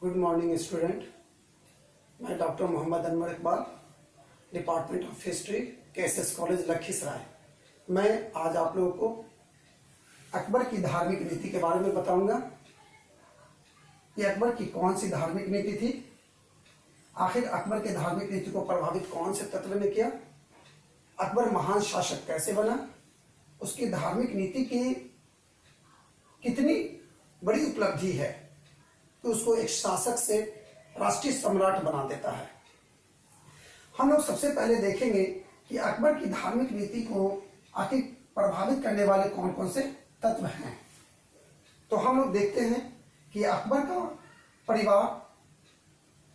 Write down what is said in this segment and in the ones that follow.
Good morning student. मैं doctor Mohammad Anwar Iqbal, department of history, KSS college Lakhisarai. मैं आज आप लोगों को अकबर की धार्मिक नीति के बारे में बताऊंगा। ये अकबर की कौन सी धार्मिक नीति थी, आखिर अकबर के धार्मिक नीति को प्रभावित कौन से तत्व ने किया, अकबर महान शासक कैसे बना, उसकी धार्मिक नीति की कितनी बड़ी उपलब्धि है तो उसको एक शासक से राष्ट्रीय सम्राट बना देता है। हम लोग सबसे पहले देखेंगे कि अकबर की धार्मिक नीति को आखिर प्रभावित करने वाले कौन कौन से तत्व हैं। तो हम लोग देखते हैं कि अकबर का परिवार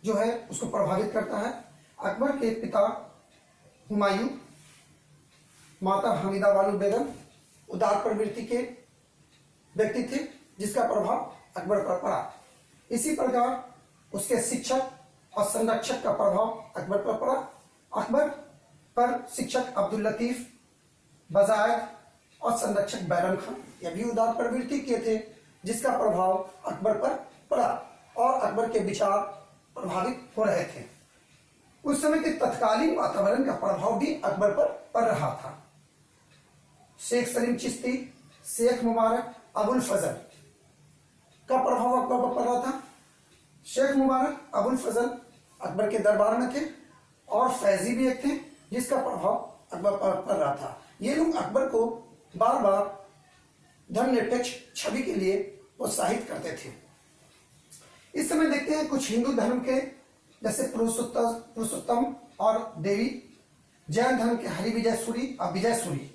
जो है उसको प्रभावित करता है। अकबर के पिता हुमायूं, माता हमीदा बानो बेगम उदार प्रवृत्ति के व्यक्ति थे, जिसका प्रभाव अकबर पर पड़ा। इसी प्रकार उसके शिक्षक और संरक्षक का प्रभाव अकबर पर पड़ा। अकबर पर शिक्षक अब्दुल लतीफ, बजायद और संरक्षक बैरम खान, यह भी उदार प्रवृत्ति के थे, जिसका प्रभाव अकबर पर पड़ा और अकबर के विचार प्रभावित हो रहे थे। उस समय के तत्कालीन वातावरण का प्रभाव भी अकबर पर पड़ रहा था। शेख सलीम चिश्ती, शेख मुबारक, अबुल फजल का प्रभाव अकबर पर पड़ रहा था। शेख मुबारक, अबुल फजल अकबर के दरबार में थे और फैजी भी एक थे, जिसका प्रभाव अकबर पर पड़ रहा था। ये लोग अकबर को बार बार धर्मनिरपेक्ष छवि के लिए प्रोत्साहित करते थे। इस समय देखते हैं कुछ हिंदू धर्म के जैसे पुरुषोत्तम और देवी, जैन धर्म के हरिविजय सूरी और विजय सूरी,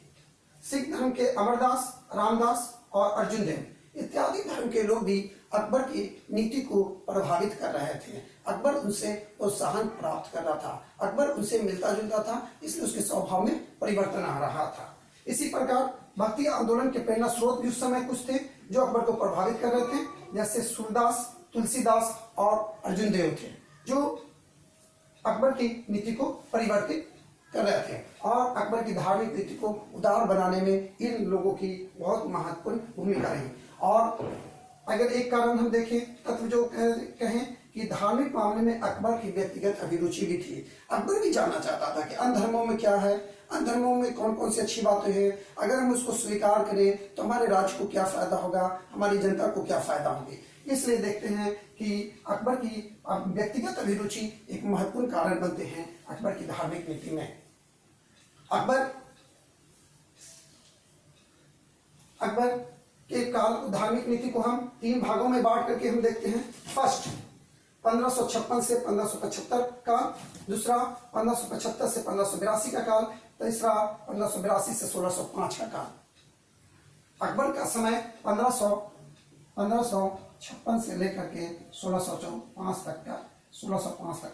सिख धर्म के अमरदास, रामदास और अर्जुन देव इत्यादि धर्म के लोग भी अकबर की नीति को प्रभावित कर रहे थे। अकबर उनसे प्रोत्साहन प्राप्त कर रहा था, अकबर उनसे मिलता जुलता था, इसलिए उसके स्वभाव में परिवर्तन आ रहा था। इसी प्रकार भक्ति आंदोलन के प्रेरणा स्रोत भी उस समय कुछ थे जो अकबर को प्रभावित कर रहे थे, जैसे सूरदास, तुलसीदास और अर्जुन देव थे, जो अकबर की नीति को परिवर्तित कर रहे थे और अकबर की धार्मिक नीति को उदार बनाने में इन लोगों की बहुत महत्वपूर्ण भूमिका रही। और अगर एक कारण हम देखें, तत्व जो कहें कि धार्मिक मामले में अकबर की व्यक्तिगत अभिरुचि भी थी। अकबर भी जानना चाहता था कि अन्य धर्मों में क्या है, अन्य धर्मों में कौन कौन सी अच्छी बातें हैं, अगर हम उसको स्वीकार करें तो हमारे राज्य को क्या फायदा होगा, हमारी जनता को क्या फायदा होगी। इसलिए देखते हैं कि अकबर की व्यक्तिगत अभिरुचि एक महत्वपूर्ण कारण बनते हैं अकबर की धार्मिक नीति में। अकबर के काल धार्मिक नीति को हम 3 भागों में बांट करके हम देखते हैं। फर्स्ट 1556 से 1575 काल, दूसरा 1575 से 1582 का काल, तीसरा 1582 से 1605 का काल। अकबर का समय 1556 से लेकर के 1605 तक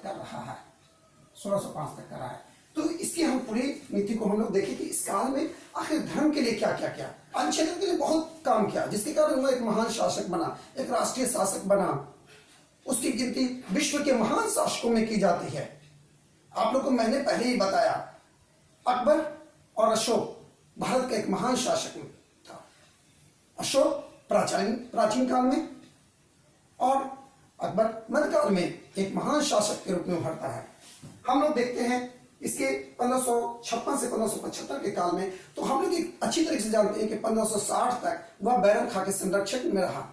का रहा है। 1605 तक का रहा है। तो इसकी हम पूरी नीति को हम लोग देखें कि इस काल में आखिर धर्म के लिए क्या क्या किया, अंशेलन के लिए बहुत काम किया, जिसके कारण वह एक महान शासक बना, एक राष्ट्रीय शासक बना। उसकी गिनती विश्व के महान शासकों में की जाती है। आप लोग को मैंने पहले ही बताया, अकबर और अशोक भारत का एक महान शासक था। अशोक प्राचीन काल में और अकबर मध्यकाल में एक महान शासक के रूप में उभरता है। हम लोग देखते हैं इसके 1556 से 1575 के काल में, तो हम लोग अच्छी तरह से जानते हैं कि 1560 तक वह बैरम खां के संरक्षक में रहा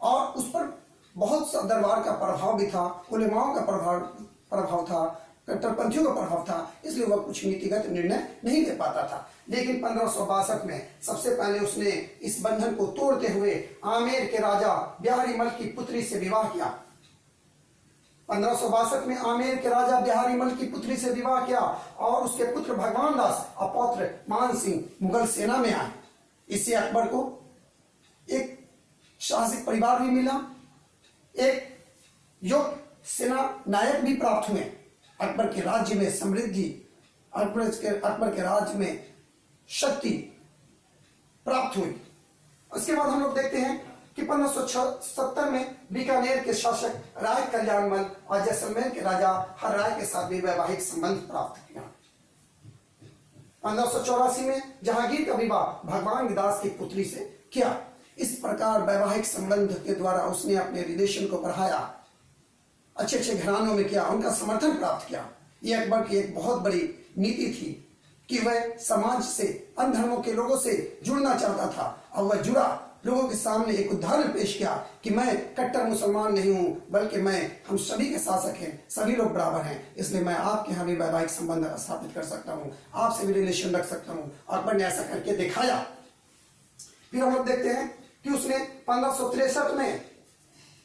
और उस पर बहुत सा दरबार का प्रभाव भी था, उलेमाओं का प्रभाव था, कट्टरपंथियों का प्रभाव था, इसलिए वह कुछ नीतिगत निर्णय नहीं ले पाता था। लेकिन 1562 में सबसे पहले उसने इस बंधन को तोड़ते हुए आमेर के राजा बिहारी मल की पुत्री से विवाह किया। 1562 में आमेर के राजा बिहारी मल की पुत्री से विवाह किया और उसके पुत्र भगवान दास और पौत्र मान सिंह मुगल सेना में आए। इससे अकबर को एक शासक परिवार भी मिला, एक योग्य सेना नायक भी प्राप्त हुए। अकबर के राज्य में समृद्धि, अकबर के राज्य में शक्ति प्राप्त हुई। उसके बाद हम लोग देखते हैं कि 1570 में बीकानेर के शासक राय कल्याणमल और जैसलमेर के राजा हर राय के साथ भी वैवाहिक संबंध प्राप्त किया। 1584 में जहांगीर का विवाह भगवान दास की पुत्री से किया। इस प्रकार वैवाहिक संबंध के द्वारा उसने अपने रिलेशन को बढ़ाया अच्छे अच्छे घरानों में किया, उनका समर्थन प्राप्त किया। ये अकबर की एक बहुत बड़ी नीति थी कि वह समाज से, अन्य धर्मों के लोगों से जुड़ना चाहता था, और वह जुड़ा, लोगों के सामने एक उदाहरण पेश किया कि मैं कट्टर मुसलमान नहीं हूं, बल्कि हम सभी के शासक हैं, सभी लोग बराबर हैं, इसलिए मैं आपके यहाँ भी वैवाहिक संबंध स्थापित कर सकता हूँ, आपसे भी रिलेशन रख सकता हूँ। अकबर ने ऐसा करके दिखाया। फिर हम लोग देखते हैं कि उसने 1563 में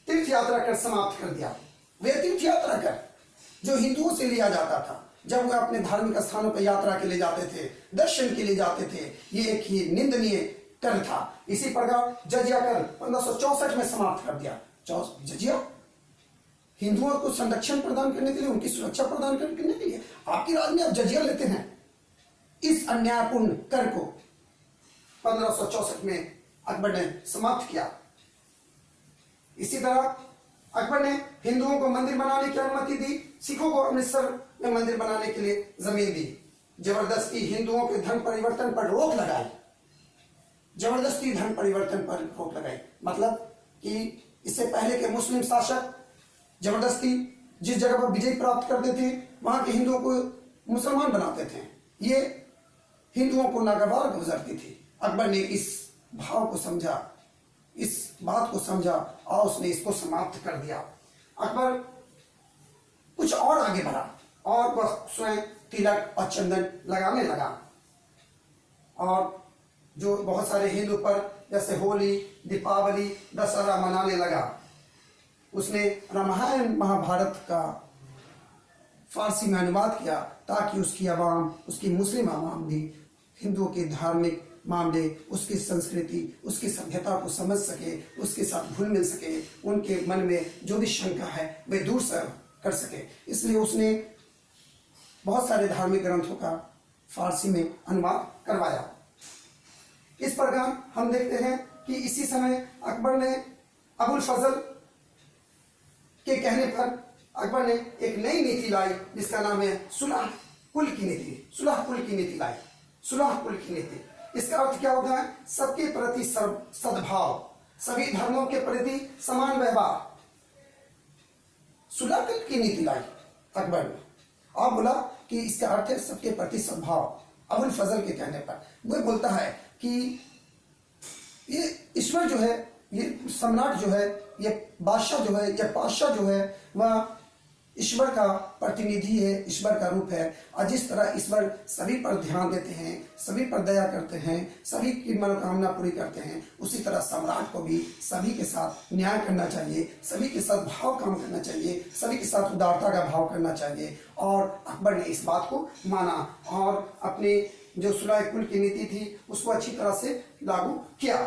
तीर्थ यात्रा कर समाप्त कर दिया। वे तीर्थ यात्रा कर जो हिंदुओं से लिया जाता था, जब वह अपने धार्मिक स्थानों पर यात्रा के लिए जाते थे, दर्शन के लिए जाते थे, ये एक ही निंदनीय कर था। इसी प्रकार जजिया कर 1564 में समाप्त कर दिया। जजिया हिंदुओं को संरक्षण प्रदान करने के लिए, उनकी सुरक्षा प्रदान करने के लिए आपके राज्य में आप जजिया लेते हैं। इस अन्यायपूर्ण कर को 1564 में अकबर ने समाप्त किया। इसी तरह अकबर ने हिंदुओं को मंदिर बनाने की अनुमति दी, सिखों को अमृतसर में मंदिर बनाने के लिए जमीन दी, जबरदस्ती हिंदुओं के धर्म परिवर्तन पर रोक लगाई, जबरदस्ती धर्म परिवर्तन पर रोक लगाई। मतलब कि इससे पहले के मुस्लिम शासक जबरदस्ती जिस जगह पर विजय प्राप्त करते थे, वहां के हिंदुओं को मुसलमान बनाते थे, ये हिंदुओं को नागवार गुजरती थी। अकबर ने इस भाव को समझा, इस बात को समझा, और उसने इसको समाप्त कर दिया। अकबर कुछ और आगे बढ़ा और वह स्वयं तिलक और चंदन लगाने लगा, और जो बहुत सारे हिंदू पर्व जैसे होली, दीपावली, दशहरा मनाने लगा। उसने रामायण महाभारत का फारसी में अनुवाद किया ताकि उसकी आवाम, उसकी मुस्लिम आवाम भी हिंदुओं के धार्मिक मामले, उसकी संस्कृति, उसकी सभ्यता को समझ सके, उसके साथ घुल मिल सके, उनके मन में जो भी शंका है वे दूर कर सके। इसलिए उसने बहुत सारे धार्मिक ग्रंथों का फारसी में अनुवाद करवाया। इस प्रकार हम देखते हैं कि इसी समय अकबर ने अबुल फजल के कहने पर अकबर ने एक नई नीति लाई जिसका नाम है सुलह कुल की नीति। सुलह कुल की नीति लाई, सुलह कुल की नीति। इसका अर्थ क्या होता है? सबके प्रति सद्भाव, सभी धर्मों के प्रति समान व्यवहार। सुलह कुल की नीति लाई अकबर ने, और बोला कि इसका अर्थ है सबके प्रति सद्भाव। अबुल फजल के कहने पर वह बोलता है कि ये ईश्वर जो है, ये सम्राट जो है, ये बादशाह जो है, ये पातशाह जो है, वह ईश्वर का प्रतिनिधि है, ईश्वर का रूप है। और जिस तरह ईश्वर सभी पर ध्यान देते हैं, सभी पर दया करते हैं, सभी की मनोकामना पूरी करते हैं, उसी तरह सम्राट को भी सभी के साथ न्याय करना चाहिए, सभी के साथ भाव काम करना चाहिए, सभी के साथ उदारता का भाव करना चाहिए। और अकबर ने इस बात को माना और अपने जो सुलह कुल की नीति थी उसको अच्छी तरह से लागू किया।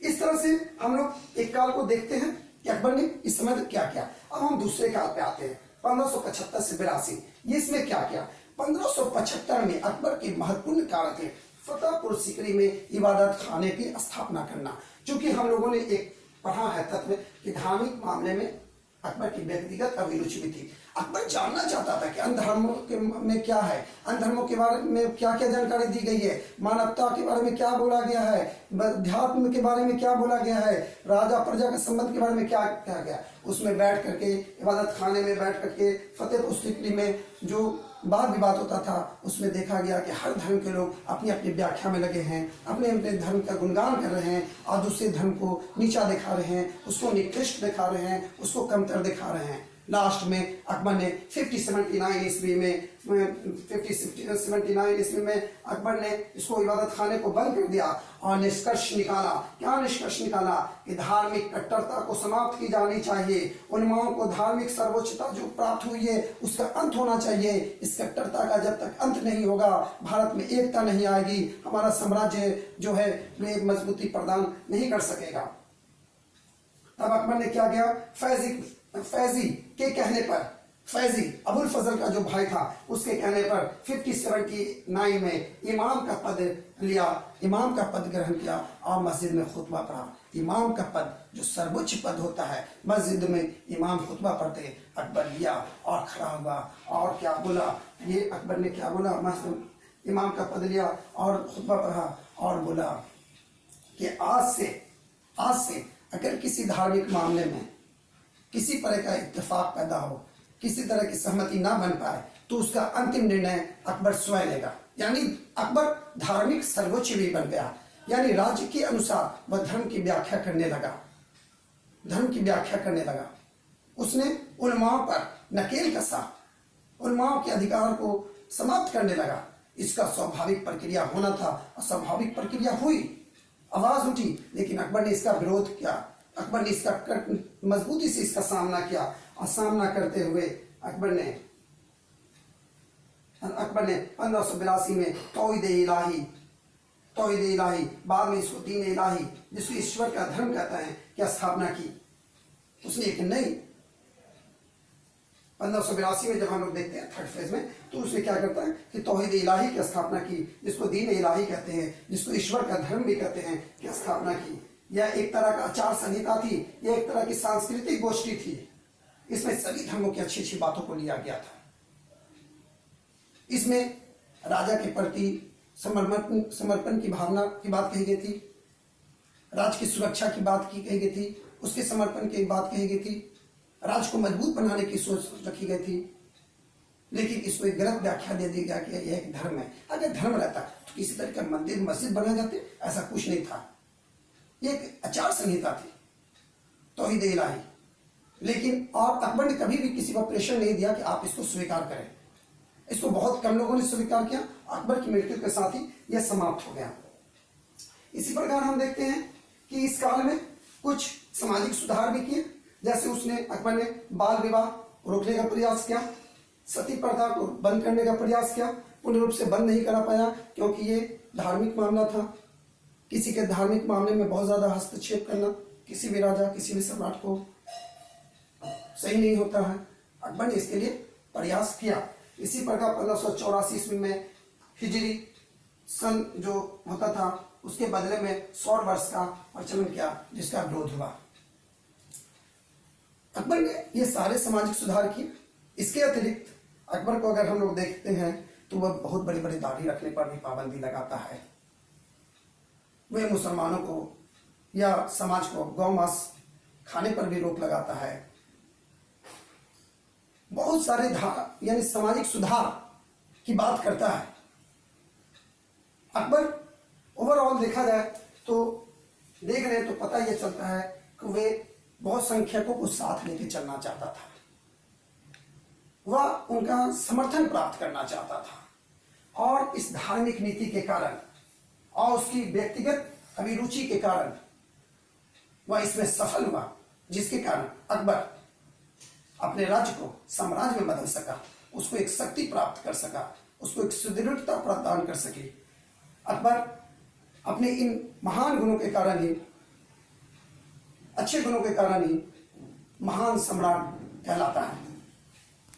इस तरह से हम लोग एक काल को देखते हैं कि अकबर ने इस समय क्या किया। अब हम दूसरे काल पे आते हैं, 1575 से 82। ये इसमें क्या किया? 1575 में अकबर के महत्वपूर्ण कार्य थे फतेहपुर सीकरी में इबादत खाने की स्थापना करना। क्योंकि हम लोगों ने एक पढ़ा है तत्व कि धार्मिक मामले में अकबर की व्यक्तिगत अभिरुचि भी थी। अकबर जानना चाहता था कि अन्य धर्मों में क्या है, अन्य धर्मों के बारे में क्या क्या जानकारी दी गई है, मानवता के बारे में क्या बोला गया है, अध्यात्म के बारे में क्या बोला गया है, राजा प्रजा के संबंध के बारे में क्या कहा गया। उसमें बैठ करके, इबादत खाने में बैठ करके फतेहपुर सीकरी में जो वाद विवाद होता था उसमें देखा गया कि हर धर्म के लोग अपनी अपनी व्याख्या में लगे हैं, अपने अपने धर्म का गुणगान कर रहे हैं और दूसरे धर्म को नीचा दिखा रहे हैं, उसको निकृष्ट दिखा रहे हैं, उसको कमतर दिखा रहे हैं। लास्ट में अकबर ने 1579 ईस्वी में अकबर ने इसको इबादत खाने को बंद कर दिया और निष्कर्ष निकाला। क्या निष्कर्ष निकाला? कि धार्मिक कट्टरता को समाप्त की जानी चाहिए, उन्माओं को धार्मिक सर्वोच्चता जो प्राप्त हुई है उसका अंत होना चाहिए। इस कट्टरता का जब तक अंत नहीं होगा भारत में एकता नहीं आएगी, हमारा साम्राज्य जो है वे मजबूती प्रदान नहीं कर सकेगा। तब अकबर ने क्या किया? फैजी के कहने पर, फैजी अबुल फजल का जो भाई था उसके कहने पर 1579 में इमाम का पद लिया, इमाम का पद ग्रहण किया और मस्जिद में खुतबा पढ़ा। इमाम का पद जो सर्वोच्च पद होता है, मस्जिद में इमाम खुतबा पढ़ते, अकबर लिया और खड़ा हुआ और क्या बोला? ये अकबर ने क्या बोला? इमाम का पद लिया और खुतबा पढ़ा और बोला कि आज से अगर किसी धार्मिक मामले में किसी तरह का इत्तेफाक पैदा हो, किसी तरह की सहमति ना बन पाए, तो उसका अंतिम निर्णय अकबर स्वयं लेगा। यानी अकबर धार्मिक सर्वोच्च भी बन गया। यानी राज्य के अनुसार वह धर्म की व्याख्या करने लगा। उसने उलमाओं पर नकेल कसा, उलमाओं के अधिकार को समाप्त करने लगा। इसका स्वाभाविक प्रक्रिया होना था, अस्वाभाविक प्रक्रिया हुई, आवाज उठी, लेकिन अकबर ने इसका विरोध किया। अकबर ने इसका मजबूती से इसका सामना किया, और सामना करते हुए अकबर ने 1582 में तौहीद इलाही, बाद में इसको दीन इलाही, जिसको ईश्वर का धर्म कहते हैं, की स्थापना की। उसने एक नई 1582 में जब हम लोग देखते हैं थर्ड फेज में, तो उसने क्या करता है कि तौहीद इलाही की स्थापना की, जिसको दीन इलाही कहते हैं, जिसको ईश्वर का धर्म भी कहते हैं, की स्थापना की। यह एक तरह का आचार संहिता थी, यह एक तरह की सांस्कृतिक गोष्ठी थी। इसमें सभी धर्मों की अच्छी अच्छी बातों को लिया गया था। इसमें राजा के प्रति समर्पण की भावना की बात कही गई थी, राज्य की सुरक्षा की बात कही गई थी, उसके समर्पण की बात कही गई थी, राज्य को मजबूत बनाने की सोच रखी गई थी। लेकिन इसको एक गलत व्याख्या दे दी गया कि यह एक धर्म है। अगर धर्म रहता तो किसी तरह का मंदिर मस्जिद बना जाते, ऐसा कुछ नहीं था। ये एक आचार संहिता थी, तौहीद इलाही। लेकिन और अकबर ने कभी भी किसी को प्रेशर नहीं दिया कि आप इसको स्वीकार करें। इसको बहुत कम लोगों ने स्वीकार किया। अकबर की मृत्यु के साथ ही यह समाप्त हो गया। इसी प्रकार हम देखते हैं कि इस काल में कुछ सामाजिक सुधार भी किए। जैसे अकबर ने बाल विवाह रोकने का प्रयास किया, सती प्रथा को बंद करने का प्रयास किया। पूर्ण रूप से बंद नहीं करा पाया, क्योंकि ये धार्मिक मामला था। किसी के धार्मिक मामले में बहुत ज्यादा हस्तक्षेप करना किसी भी राजा, किसी भी सम्राट को सही नहीं होता है। अकबर ने इसके लिए प्रयास किया। इसी प्रकार 1584 ईस्वी में हिजरी सन जो होता था, उसके बदले में 100 वर्ष का प्रचलन किया, जिसका विरोध हुआ। अकबर ने ये सारे सामाजिक सुधार किए। इसके अतिरिक्त अकबर को अगर हम लोग देखते हैं तो वह बहुत बड़ी बड़ी दाढ़ी रखने पर भी पाबंदी लगाता है। वह मुसलमानों को या समाज को गौ मांस खाने पर भी रोक लगाता है। बहुत सारे यानी सामाजिक सुधार की बात करता है। अकबर ओवरऑल देखा जाए तो देख रहे तो पता यह चलता है कि वे बहुत संख्यकों को साथ लेके चलना चाहता था। वह उनका समर्थन प्राप्त करना चाहता था, और इस धार्मिक नीति के कारण और उसकी व्यक्तिगत अभिरुचि के कारण वह इसमें सफल हुआ, जिसके कारण अकबर अपने राज्य को साम्राज्य में बदल सका, उसको एक शक्ति प्राप्त कर सका, उसको एक सुदृढ़ता प्रदान कर सके। अकबर अपने इन महान गुणों के कारण ही, अच्छे गुणों के कारण ही महान सम्राट कहलाता है।